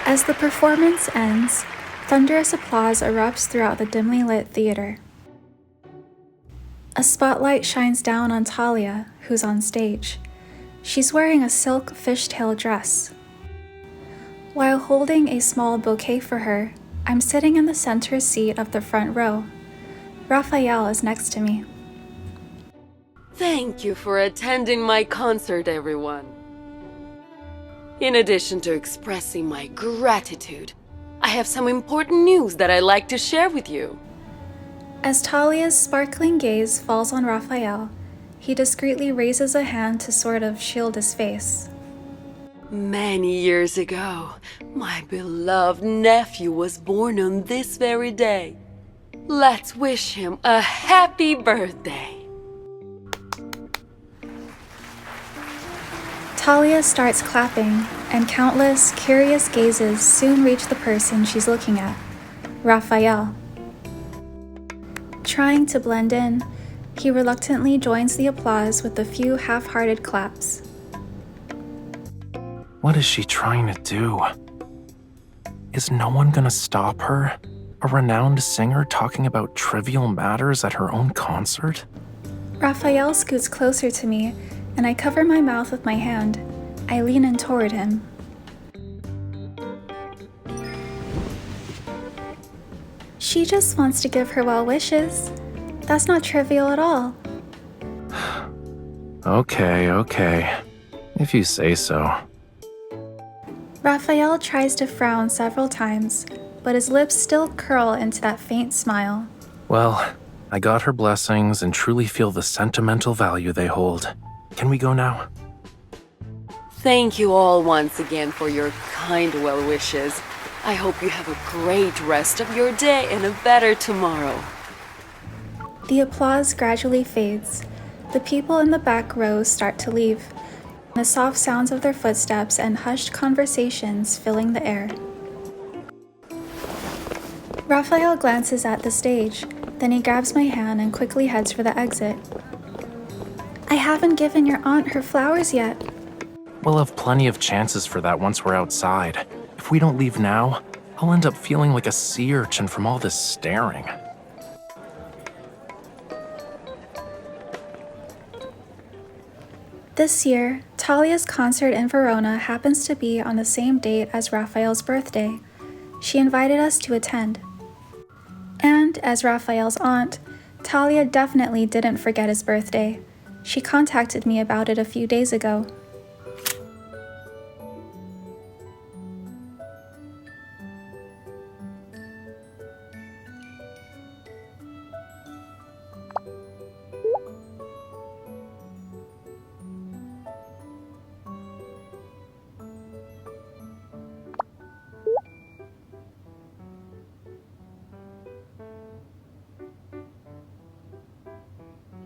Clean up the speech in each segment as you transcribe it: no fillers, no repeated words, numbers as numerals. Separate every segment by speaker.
Speaker 1: As the performance ends, thunderous applause erupts throughout the dimly lit theater. A spotlight shines down on Talia, who's on stage. She's wearing a silk fishtail dress. While holding a small bouquet for her, I'm sitting in the center seat of the front row. Rafayel is next to me.
Speaker 2: Thank you for attending my concert, everyone. In addition to expressing my gratitude, I have some important news that I'd like to share with you.
Speaker 1: As Talia's sparkling gaze falls on Rafayel, he discreetly raises a hand to sort of shield his face.
Speaker 2: Many years ago, my beloved nephew was born on this very day. Let's wish him a happy birthday.
Speaker 1: Talia starts clapping, and countless, curious gazes soon reach the person she's looking at, Rafayel. Trying to blend in, he reluctantly joins the applause with a few half-hearted claps.
Speaker 3: What is she trying to do? Is no one gonna stop her? A renowned singer talking about trivial matters at her own concert?
Speaker 1: Rafayel scoots closer to me, and I cover my mouth with my hand. I lean in toward him. She just wants to give her well wishes. That's not trivial at all.
Speaker 3: Okay. If you say so.
Speaker 1: Rafayel tries to frown several times, but his lips still curl into that faint smile.
Speaker 3: Well, I got her blessings and truly feel the sentimental value they hold. Can we go now?
Speaker 2: Thank you all once again for your kind well wishes. I hope you have a great rest of your day and a better tomorrow.
Speaker 1: The applause gradually fades. The people in the back rows start to leave, the soft sounds of their footsteps and hushed conversations filling the air. Rafayel glances at the stage, then he grabs my hand and quickly heads for the exit. I haven't given your aunt her flowers yet.
Speaker 3: We'll have plenty of chances for that once we're outside. If we don't leave now, I'll end up feeling like a sea urchin from all this staring.
Speaker 1: This year, Talia's concert in Verona happens to be on the same date as Rafayel's birthday. She invited us to attend. And as Rafayel's aunt, Talia definitely didn't forget his birthday. She contacted me about it a few days ago.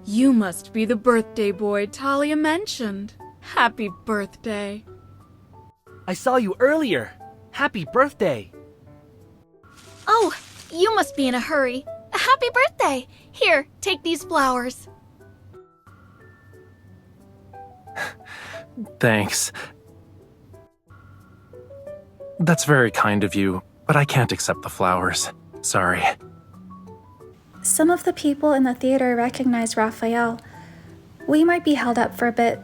Speaker 4: You must be the birthday boy Talia mentioned. Happy birthday.
Speaker 5: I saw you earlier. Happy birthday.
Speaker 6: Oh, you must be in a hurry. Happy birthday! Here, take these flowers.
Speaker 3: Thanks. That's very kind of you, but I can't accept the flowers. Sorry.
Speaker 1: Some of the people in the theater recognize Rafayel. We might be held up for a bit.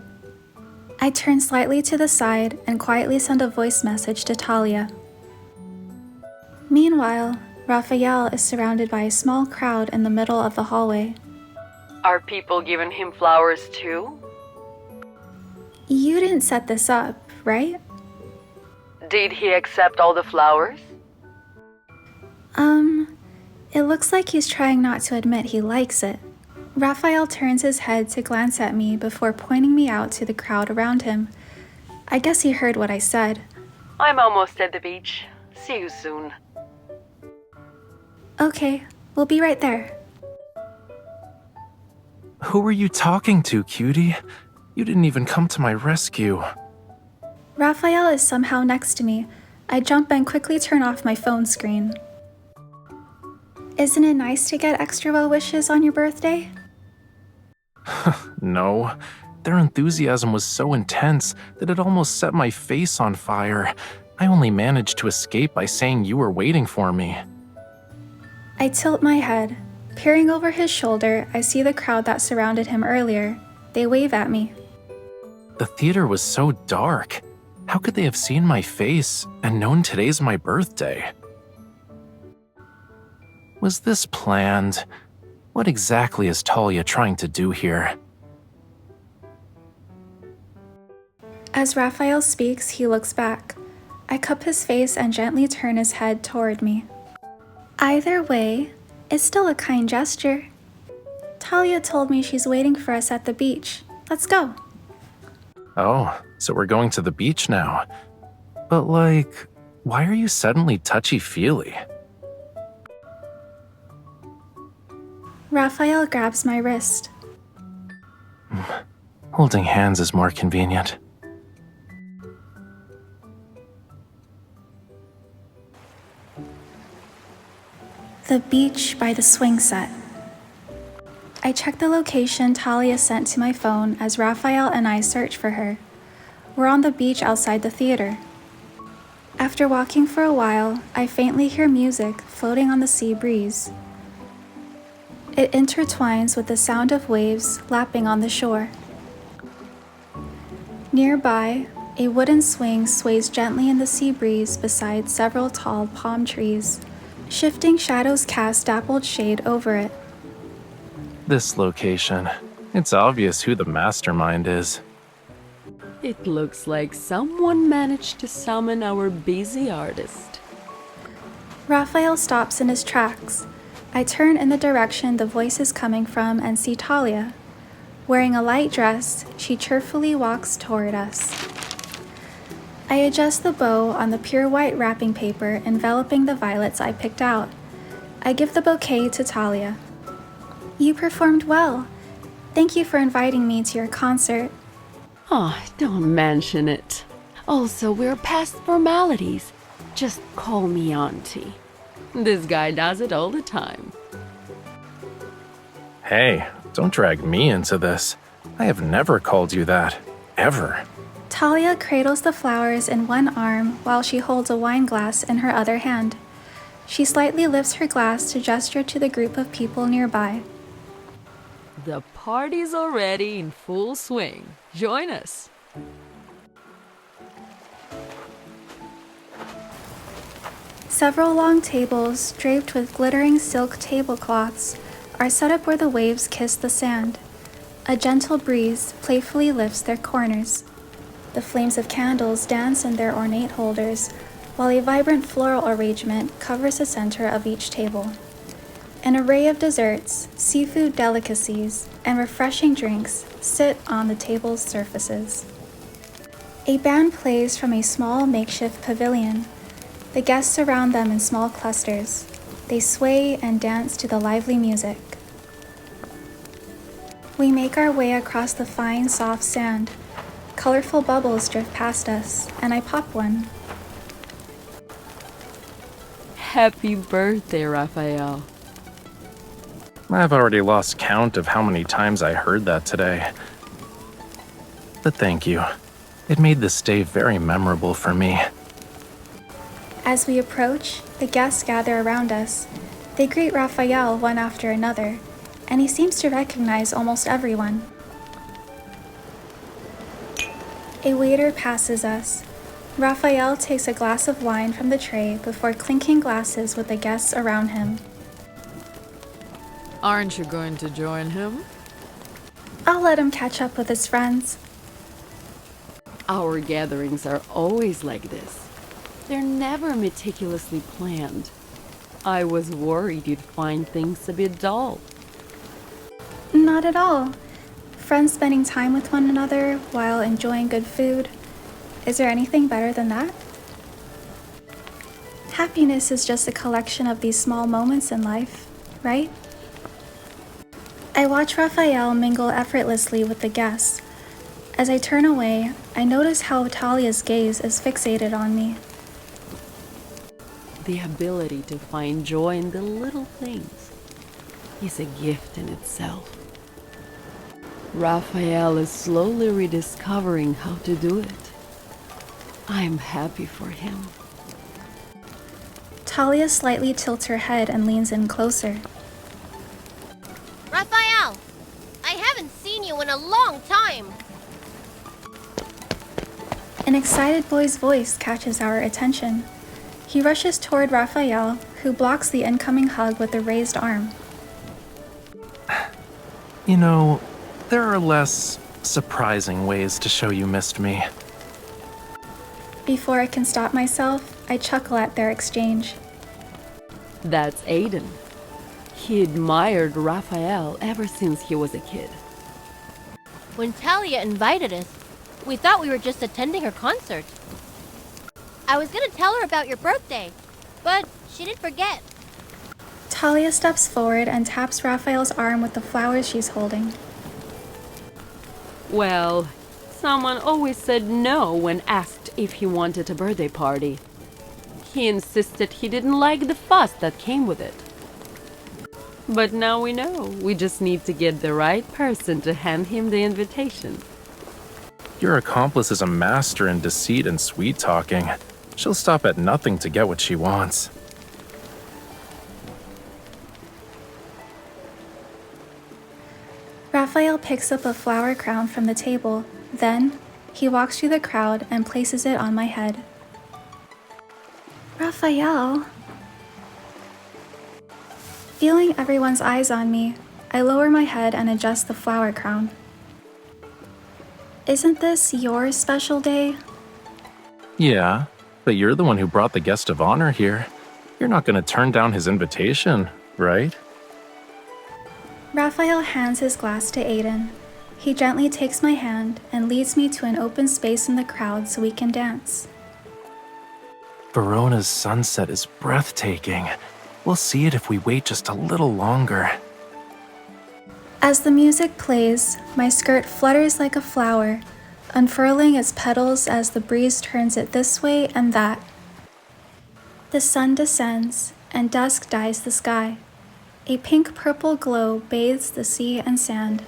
Speaker 1: I turn slightly to the side and quietly send a voice message to Talia. Meanwhile, Rafayel is surrounded by a small crowd in the middle of the hallway.
Speaker 2: Are people giving him flowers too?
Speaker 1: You didn't set this up, right?
Speaker 2: Did he accept all the flowers?
Speaker 1: It looks like he's trying not to admit he likes it. Rafayel turns his head to glance at me before pointing me out to the crowd around him. I guess he heard what I said.
Speaker 2: I'm almost at the beach. See you soon.
Speaker 1: Okay, we'll be right there.
Speaker 3: Who were you talking to, cutie? You didn't even come to my rescue.
Speaker 1: Rafayel is somehow next to me. I jump and quickly turn off my phone screen. Isn't it nice to get extra well wishes on your birthday?
Speaker 3: No. Their enthusiasm was so intense that it almost set my face on fire. I only managed to escape by saying you were waiting for me.
Speaker 1: I tilt my head. Peering over his shoulder, I see the crowd that surrounded him earlier. They wave at me.
Speaker 3: The theater was so dark. How could they have seen my face and known today's my birthday? Was this planned? What exactly is Talia trying to do here?
Speaker 1: As Raphael speaks, he looks back. I cup his face and gently turn his head toward me. Either way, it's still a kind gesture. Talia told me she's waiting for us at the beach. Let's go.
Speaker 3: Oh, so we're going to the beach now. But why are you suddenly touchy-feely?
Speaker 1: Raphael grabs my wrist.
Speaker 3: Holding hands is more convenient.
Speaker 1: The beach by the swing set. I check the location Talia sent to my phone as Raphael and I search for her. We're on the beach outside the theater. After walking for a while, I faintly hear music floating on the sea breeze. It intertwines with the sound of waves lapping on the shore. Nearby, a wooden swing sways gently in the sea breeze beside several tall palm trees. Shifting shadows cast dappled shade over it.
Speaker 3: This location. It's obvious who the mastermind is.
Speaker 2: It looks like someone managed to summon our busy artist.
Speaker 1: Raphael stops in his tracks. I turn in the direction the voice is coming from and see Talia. Wearing a light dress, she cheerfully walks toward us. I adjust the bow on the pure white wrapping paper enveloping the violets I picked out. I give the bouquet to Talia. You performed well. Thank you for inviting me to your concert.
Speaker 2: Oh, don't mention it. Also, we're past formalities. Just call me Auntie. This guy does it all the time.
Speaker 3: Hey, don't drag me into this. I have never called you that. Ever.
Speaker 1: Talia cradles the flowers in one arm while she holds a wine glass in her other hand. She slightly lifts her glass to gesture to the group of people nearby.
Speaker 2: The party's already in full swing. Join us.
Speaker 1: Several long tables, draped with glittering silk tablecloths, are set up where the waves kiss the sand. A gentle breeze playfully lifts their corners. The flames of candles dance in their ornate holders, while a vibrant floral arrangement covers the center of each table. An array of desserts, seafood delicacies, and refreshing drinks sit on the table's surfaces. A band plays from a small makeshift pavilion. The guests surround them in small clusters. They sway and dance to the lively music. We make our way across the fine, soft sand. Colorful bubbles drift past us, and I pop one.
Speaker 2: Happy birthday, Raphael.
Speaker 3: I've already lost count of how many times I heard that today. But thank you. It made this day very memorable for me.
Speaker 1: As we approach, the guests gather around us. They greet Raphael one after another, and he seems to recognize almost everyone. A waiter passes us. Raphael takes a glass of wine from the tray before clinking glasses with the guests around him.
Speaker 4: Aren't you going to join him?
Speaker 1: I'll let him catch up with his friends.
Speaker 2: Our gatherings are always like this. They're never meticulously planned. I was worried you'd find things a bit dull.
Speaker 1: Not at all. Friends spending time with one another while enjoying good food. Is there anything better than that? Happiness is just a collection of these small moments in life, right? I watch Raphael mingle effortlessly with the guests. As I turn away, I notice how Talia's gaze is fixated on me.
Speaker 2: The ability to find joy in the little things is a gift in itself. Raphael is slowly rediscovering how to do it. I'm happy for him.
Speaker 1: Talia slightly tilts her head and leans in closer.
Speaker 7: Raphael! I haven't seen you in a long time!
Speaker 1: An excited boy's voice catches our attention. He rushes toward Raphael, who blocks the incoming hug with a raised arm.
Speaker 3: You know, there are less surprising ways to show you missed me.
Speaker 1: Before I can stop myself, I chuckle at their exchange.
Speaker 2: That's Aiden. He admired Raphael ever since he was a kid.
Speaker 7: When Talia invited us, we thought we were just attending her concert. I was gonna tell her about your birthday, but she did forget.
Speaker 1: Talia steps forward and taps Raphael's arm with the flowers she's holding.
Speaker 2: Well, someone always said no when asked if he wanted a birthday party. He insisted he didn't like the fuss that came with it. But now we know. We just need to get the right person to hand him the invitation.
Speaker 3: Your accomplice is a master in deceit and sweet-talking. She'll stop at nothing to get what she wants.
Speaker 1: Raphael picks up a flower crown from the table. Then, he walks through the crowd and places it on my head. Raphael. Feeling everyone's eyes on me, I lower my head and adjust the flower crown. Isn't this your special day?
Speaker 3: Yeah, but you're the one who brought the guest of honor here. You're not going to turn down his invitation, right?
Speaker 1: Raphael hands his glass to Aiden. He gently takes my hand and leads me to an open space in the crowd so we can dance.
Speaker 3: Verona's sunset is breathtaking. We'll see it if we wait just a little longer.
Speaker 1: As the music plays, my skirt flutters like a flower, unfurling its petals as the breeze turns it this way and that. The sun descends, and dusk dyes the sky. A pink-purple glow bathes the sea and sand.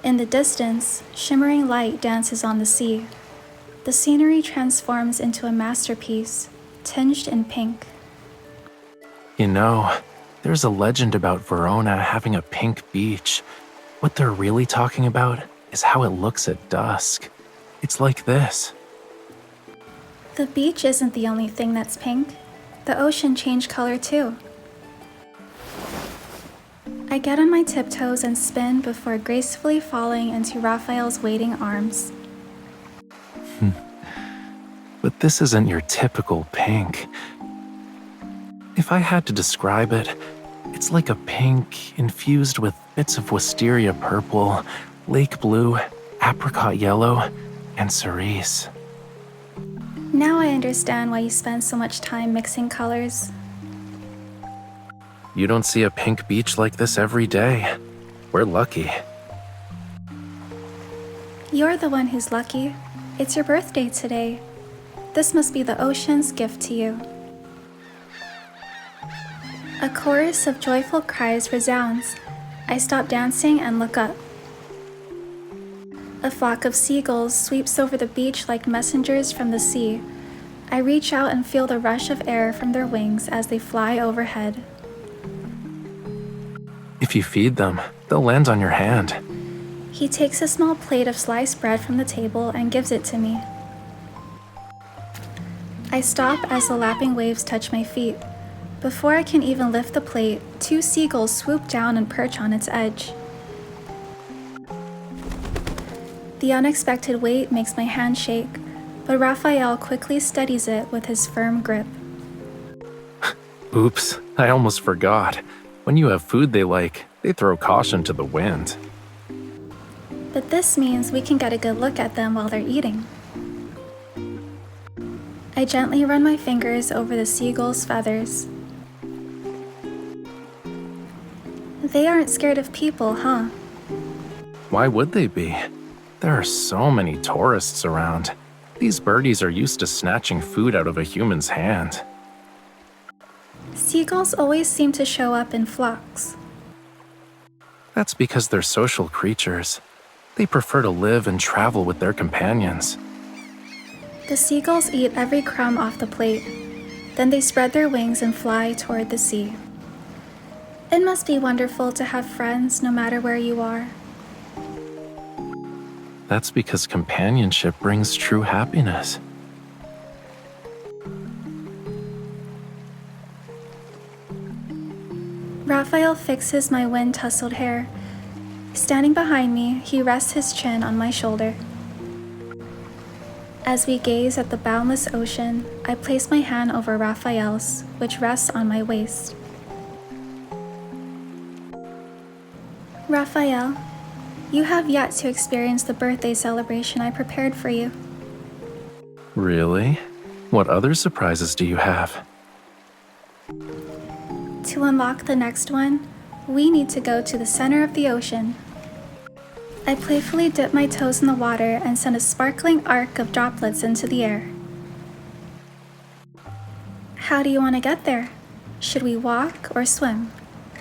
Speaker 1: In the distance, shimmering light dances on the sea. The scenery transforms into a masterpiece, tinged in pink.
Speaker 3: You know, there's a legend about Verona having a pink beach. What they're really talking about is how it looks at dusk. It's like this.
Speaker 1: The beach isn't the only thing that's pink. The ocean changed color too. I get on my tiptoes and spin before gracefully falling into Raphael's waiting arms.
Speaker 3: But this isn't your typical pink. If I had to describe it, it's like a pink infused with bits of wisteria purple, lake blue, apricot yellow, and cerise.
Speaker 1: Now I understand why you spend so much time mixing colors.
Speaker 3: You don't see a pink beach like this every day. We're lucky.
Speaker 1: You're the one who's lucky. It's your birthday today. This must be the ocean's gift to you. A chorus of joyful cries resounds. I stop dancing and look up. A flock of seagulls sweeps over the beach like messengers from the sea. I reach out and feel the rush of air from their wings as they fly overhead.
Speaker 3: If you feed them, they'll land on your hand.
Speaker 1: He takes a small plate of sliced bread from the table and gives it to me. I stop as the lapping waves touch my feet. Before I can even lift the plate, 2 seagulls swoop down and perch on its edge. The unexpected weight makes my hand shake, but Raphael quickly steadies it with his firm grip.
Speaker 3: Oops, I almost forgot. When you have food they like, they throw caution to the wind.
Speaker 1: But this means we can get a good look at them while they're eating. I gently run my fingers over the seagull's feathers. They aren't scared of people, huh?
Speaker 3: Why would they be? There are so many tourists around. These birdies are used to snatching food out of a human's hand.
Speaker 1: Seagulls always seem to show up in flocks.
Speaker 3: That's because they're social creatures. They prefer to live and travel with their companions.
Speaker 1: The seagulls eat every crumb off the plate. Then they spread their wings and fly toward the sea. It must be wonderful to have friends no matter where you are.
Speaker 3: That's because companionship brings true happiness.
Speaker 1: Raphael fixes my wind-tousled hair. Standing behind me, he rests his chin on my shoulder. As we gaze at the boundless ocean, I place my hand over Raphael's, which rests on my waist. Raphael, you have yet to experience the birthday celebration I prepared for you.
Speaker 3: Really? What other surprises do you have?
Speaker 1: To unlock the next one, we need to go to the center of the ocean. I playfully dip my toes in the water and send a sparkling arc of droplets into the air. How do you want to get there? Should we walk or swim?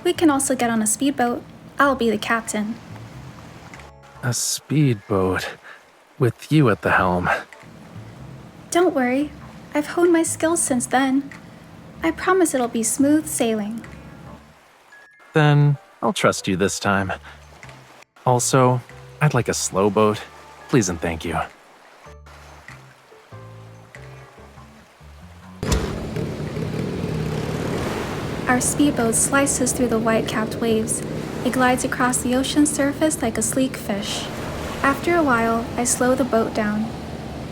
Speaker 1: We can also get on a speedboat. I'll be the captain.
Speaker 3: A speedboat with you at the helm.
Speaker 1: Don't worry, I've honed my skills since then. I promise it'll be smooth sailing.
Speaker 3: Then I'll trust you this time. Also, I'd like a slow boat. Please and thank you.
Speaker 1: Our speedboat slices through the white-capped waves. It glides across the ocean's surface like a sleek fish. After a while, I slow the boat down.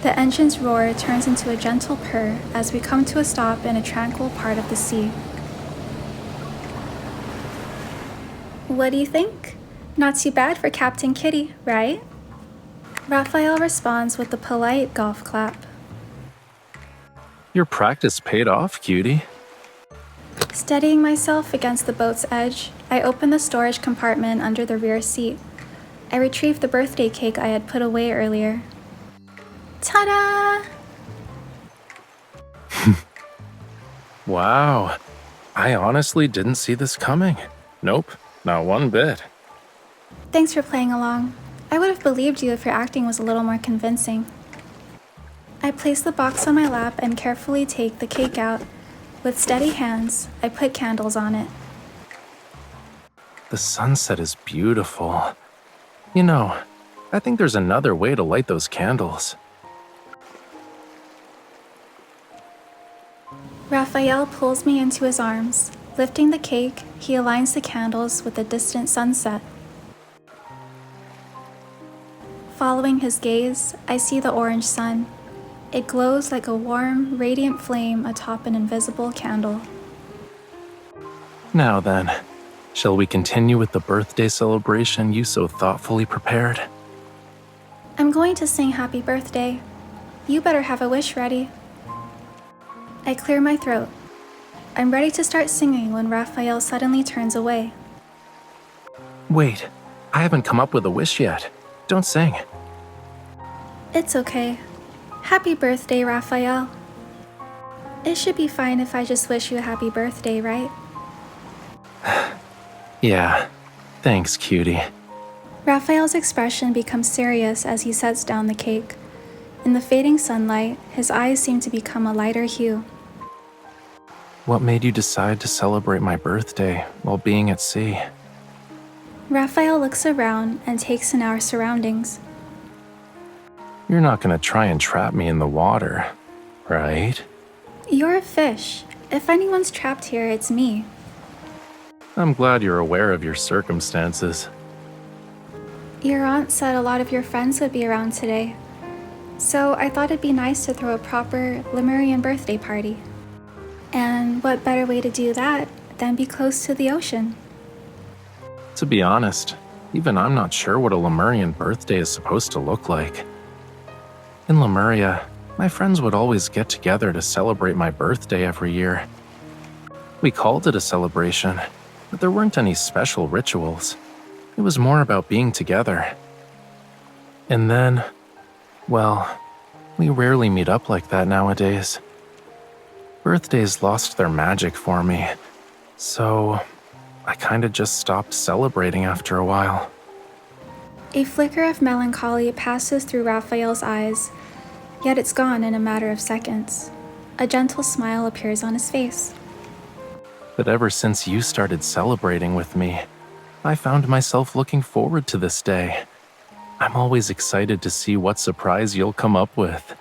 Speaker 1: The engine's roar turns into a gentle purr as we come to a stop in a tranquil part of the sea. What do you think? Not too bad for Captain Kitty, right? Raphael responds with a polite golf clap.
Speaker 3: Your practice paid off, cutie.
Speaker 1: Steadying myself against the boat's edge, I open the storage compartment under the rear seat. I retrieve the birthday cake I had put away earlier. Ta-da!
Speaker 3: Wow. I honestly didn't see this coming. Nope, not one bit.
Speaker 1: Thanks for playing along. I would have believed you if your acting was a little more convincing. I place the box on my lap and carefully take the cake out. With steady hands, I put candles on it.
Speaker 3: The sunset is beautiful. You know, I think there's another way to light those candles.
Speaker 1: Raphael pulls me into his arms. Lifting the cake, he aligns the candles with the distant sunset. Following his gaze, I see the orange sun. It glows like a warm, radiant flame atop an invisible candle.
Speaker 3: Now then, shall we continue with the birthday celebration you so thoughtfully prepared?
Speaker 1: I'm going to sing happy birthday. You better have a wish ready. I clear my throat. I'm ready to start singing when Raphael suddenly turns away.
Speaker 3: Wait, I haven't come up with a wish yet. Don't sing.
Speaker 1: It's okay. Happy birthday, Raphael. It should be fine if I just wish you a happy birthday, right?
Speaker 3: Yeah, thanks, cutie.
Speaker 1: Raphael's expression becomes serious as he sets down the cake. In the fading sunlight, his eyes seem to become a lighter hue.
Speaker 3: What made you decide to celebrate my birthday while being at sea?
Speaker 1: Raphael looks around and takes in our surroundings.
Speaker 3: You're not gonna try and trap me in the water, right?
Speaker 1: You're a fish. If anyone's trapped here, it's me.
Speaker 3: I'm glad you're aware of your circumstances.
Speaker 1: Your aunt said a lot of your friends would be around today. So I thought it'd be nice to throw a proper Lemurian birthday party. And what better way to do that than be close to the ocean?
Speaker 3: To be honest, even I'm not sure what a Lemurian birthday is supposed to look like. In Lemuria, my friends would always get together to celebrate my birthday every year. We called it a celebration, but there weren't any special rituals. It was more about being together. And then, well, we rarely meet up like that nowadays. Birthdays lost their magic for me, so I kinda just stopped celebrating after a while.
Speaker 1: A flicker of melancholy passes through Raphael's eyes. Yet it's gone in a matter of seconds. A gentle smile appears on his face.
Speaker 3: But ever since you started celebrating with me, I found myself looking forward to this day. I'm always excited to see what surprise you'll come up with.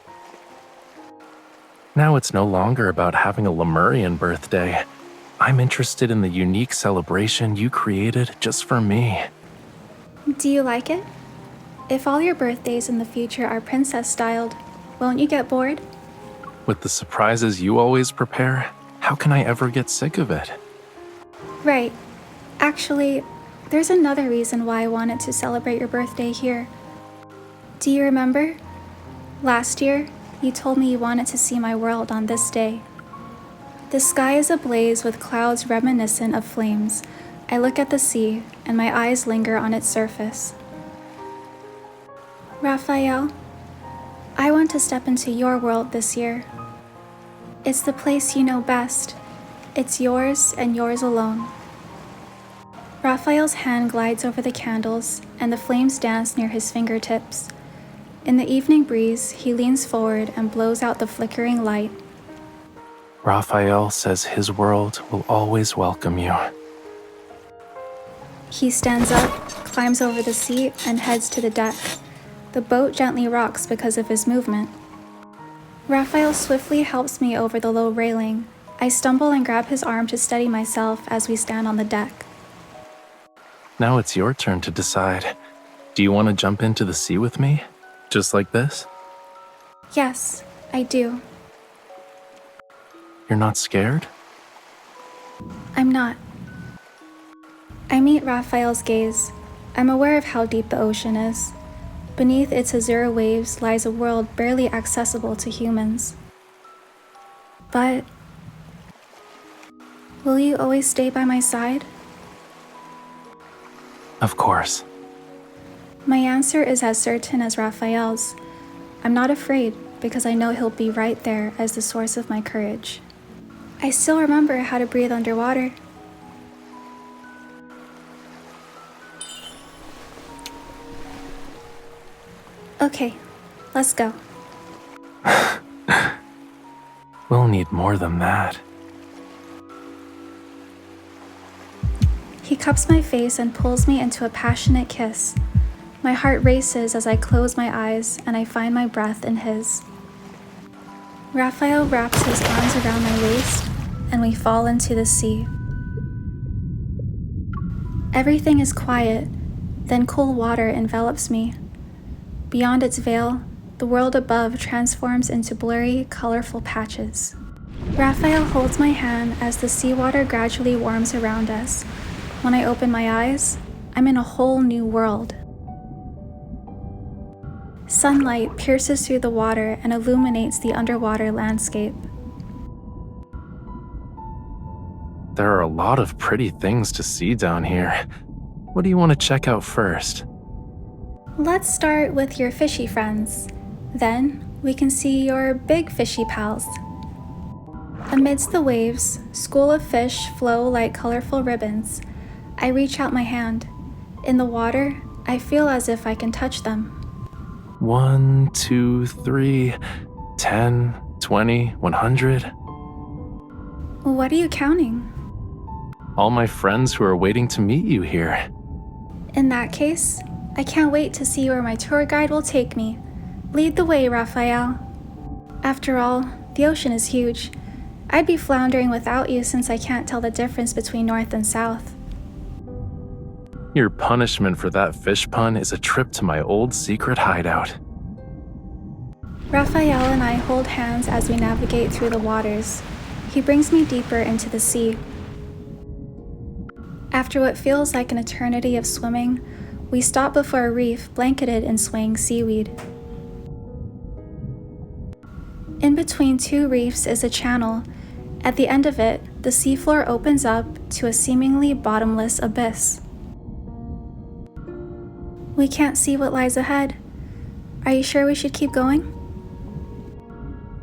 Speaker 3: Now it's no longer about having a Lemurian birthday. I'm interested in the unique celebration you created just for me.
Speaker 1: Do you like it? If all your birthdays in the future are princess-styled, won't you get bored?
Speaker 3: With the surprises you always prepare, how can I ever get sick of it?
Speaker 1: Right. Actually, there's another reason why I wanted to celebrate your birthday here. Do you remember? Last year, you told me you wanted to see my world on this day. The sky is ablaze with clouds reminiscent of flames. I look at the sea, and my eyes linger on its surface. Rafayel, I want to step into your world this year. It's the place you know best. It's yours and yours alone. Raphael's hand glides over the candles, and the flames dance near his fingertips. In the evening breeze, he leans forward and blows out the flickering light.
Speaker 3: Raphael says his world will always welcome you.
Speaker 1: He stands up, climbs over the seat, and heads to the deck. The boat gently rocks because of his movement. Raphael swiftly helps me over the low railing. I stumble and grab his arm to steady myself as we stand on the deck.
Speaker 3: Now it's your turn to decide. Do you want to jump into the sea with me? Just like this?
Speaker 1: Yes, I do.
Speaker 3: You're not scared?
Speaker 1: I'm not. I meet Raphael's gaze. I'm aware of how deep the ocean is. Beneath its azure waves lies a world barely accessible to humans. But will you always stay by my side?
Speaker 3: Of course.
Speaker 1: My answer is as certain as Raphael's. I'm not afraid because I know he'll be right there as the source of my courage. I still remember how to breathe underwater. Okay, let's go.
Speaker 3: We'll need more than that.
Speaker 1: He cups my face and pulls me into a passionate kiss. My heart races as I close my eyes and I find my breath in his. Raphael wraps his arms around my waist and we fall into the sea. Everything is quiet, then cool water envelops me. Beyond its veil, the world above transforms into blurry, colorful patches. Raphael holds my hand as the seawater gradually warms around us. When I open my eyes, I'm in a whole new world. Sunlight pierces through the water and illuminates the underwater landscape.
Speaker 3: There are a lot of pretty things to see down here. What do you want to check out first?
Speaker 1: Let's start with your fishy friends. Then we can see your big fishy pals. Amidst the waves, schools of fish flow like colorful ribbons. I reach out my hand. In the water, I feel as if I can touch them.
Speaker 3: 1, 2, 3, 10, 20, 100.
Speaker 1: What are you counting?
Speaker 3: All my friends who are waiting to meet you here.
Speaker 1: In that case, I can't wait to see where my tour guide will take me. Lead the way, Raphael. After all, the ocean is huge. I'd be floundering without you since I can't tell the difference between north and south.
Speaker 3: Your punishment for that fish pun is a trip to my old secret hideout.
Speaker 1: Raphael and I hold hands as we navigate through the waters. He brings me deeper into the sea. After what feels like an eternity of swimming, we stop before a reef blanketed in swaying seaweed. In between two reefs is a channel. At the end of it, the seafloor opens up to a seemingly bottomless abyss. We can't see what lies ahead. Are you sure we should keep going?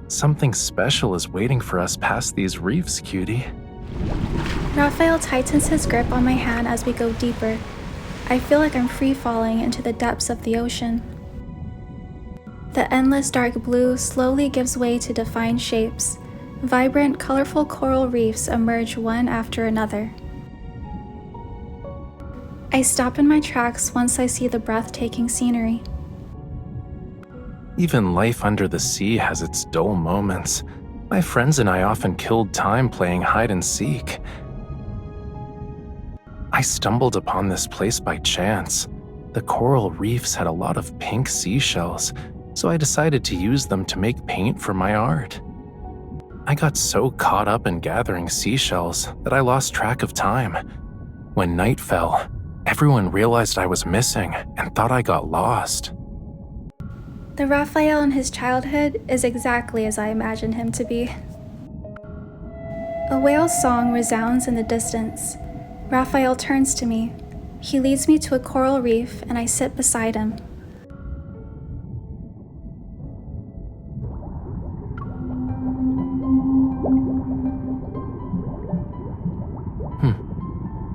Speaker 3: Something special is waiting for us past these reefs, cutie.
Speaker 1: Raphael tightens his grip on my hand as we go deeper. I feel like I'm free falling into the depths of the ocean. The endless dark blue slowly gives way to defined shapes. Vibrant, colorful coral reefs emerge one after another. I stop in my tracks once I see the breathtaking scenery.
Speaker 3: Even life under the sea has its dull moments. My friends and I often killed time playing hide and seek. I stumbled upon this place by chance. The coral reefs had a lot of pink seashells, so I decided to use them to make paint for my art. I got so caught up in gathering seashells that I lost track of time. When night fell, everyone realized I was missing and thought I got lost.
Speaker 1: The Rafayel in his childhood is exactly as I imagined him to be. A whale's song resounds in the distance. Rafayel turns to me. He leads me to a coral reef and I sit beside him.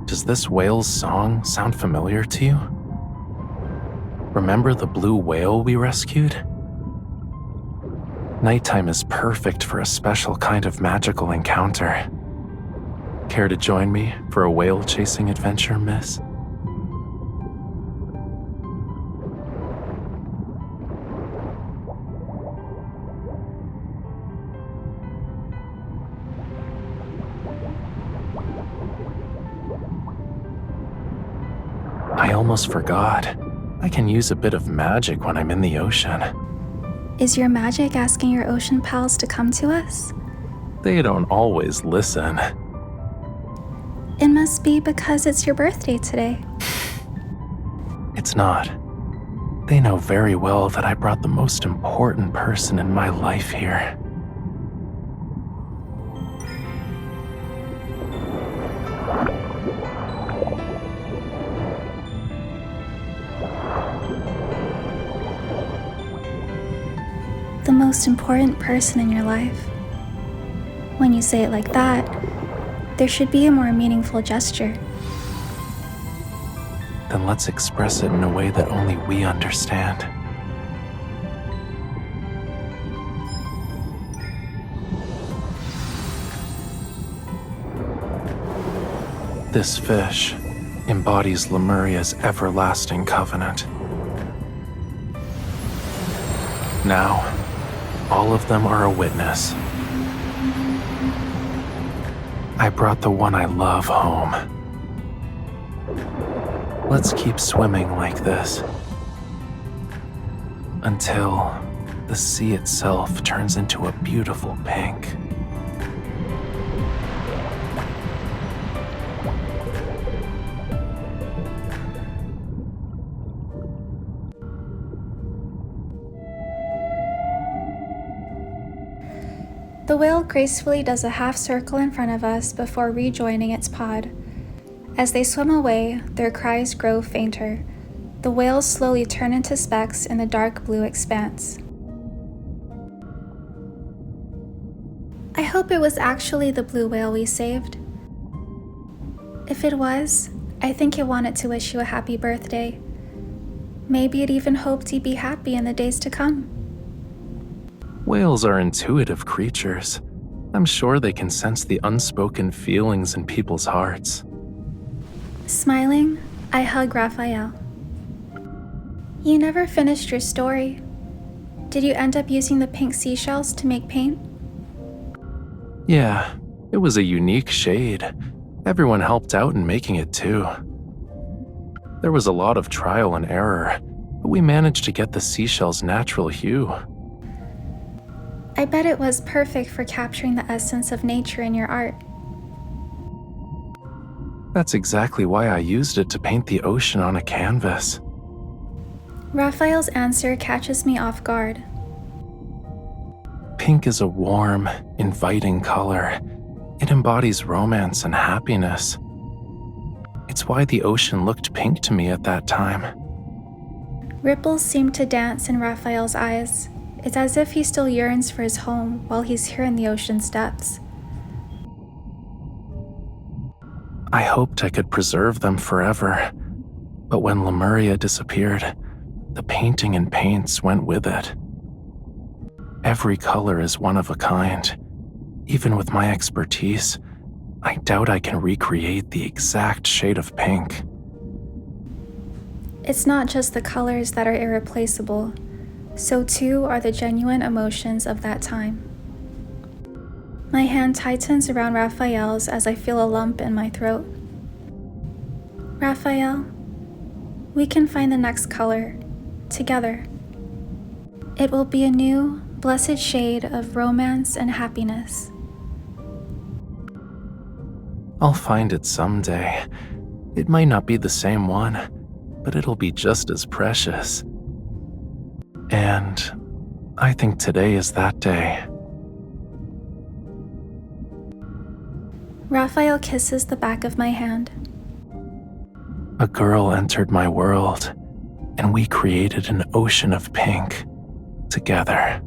Speaker 3: Does this whale's song sound familiar to you? Remember the blue whale we rescued? Nighttime is perfect for a special kind of magical encounter. Care to join me for a whale-chasing adventure, miss? I almost forgot. I can use a bit of magic when I'm in the ocean.
Speaker 1: Is your magic asking your ocean pals to come to us?
Speaker 3: They don't always listen.
Speaker 1: It must be because it's your birthday today.
Speaker 3: It's not. They know very well that I brought the most important person in my life here.
Speaker 1: The most important person in your life. When you say it like that, there should be a more meaningful gesture.
Speaker 3: Then let's express it in a way that only we understand. This fish embodies Lemuria's everlasting covenant. Now, all of them are a witness. I brought the one I love home. Let's keep swimming like this until the sea itself turns into a beautiful pink.
Speaker 1: The whale gracefully does a half circle in front of us before rejoining its pod. As they swim away, their cries grow fainter. The whales slowly turn into specks in the dark blue expanse. I hope it was actually the blue whale we saved. If it was, I think it wanted to wish you a happy birthday. Maybe it even hoped you'd be happy in the days to come.
Speaker 3: Whales are intuitive creatures. I'm sure they can sense the unspoken feelings in people's hearts.
Speaker 1: Smiling, I hug Rafayel. You never finished your story. Did you end up using the pink seashells to make paint?
Speaker 3: Yeah, it was a unique shade. Everyone helped out in making it too. There was a lot of trial and error, but we managed to get the seashell's natural hue.
Speaker 1: I bet it was perfect for capturing the essence of nature in your art.
Speaker 3: That's exactly why I used it to paint the ocean on a canvas.
Speaker 1: Raphael's answer catches me off guard.
Speaker 3: Pink is a warm, inviting color. It embodies romance and happiness. It's why the ocean looked pink to me at that time.
Speaker 1: Ripples seem to dance in Raphael's eyes. It's as if he still yearns for his home while he's here in the ocean's depths.
Speaker 3: I hoped I could preserve them forever, but when Lemuria disappeared, the painting and paints went with it. Every color is one of a kind. Even with my expertise, I doubt I can recreate the exact shade of pink.
Speaker 1: It's not just the colors that are irreplaceable, so too are the genuine emotions of that time. My hand tightens around Raphael's as I feel a lump in my throat. Raphael, we can find the next color, together. It will be a new, blessed shade of romance and happiness.
Speaker 3: I'll find it someday. It might not be the same one, but it'll be just as precious. And I think today is that day.
Speaker 1: Raphael kisses the back of my hand.
Speaker 3: A girl entered my world, and we created an ocean of pink together.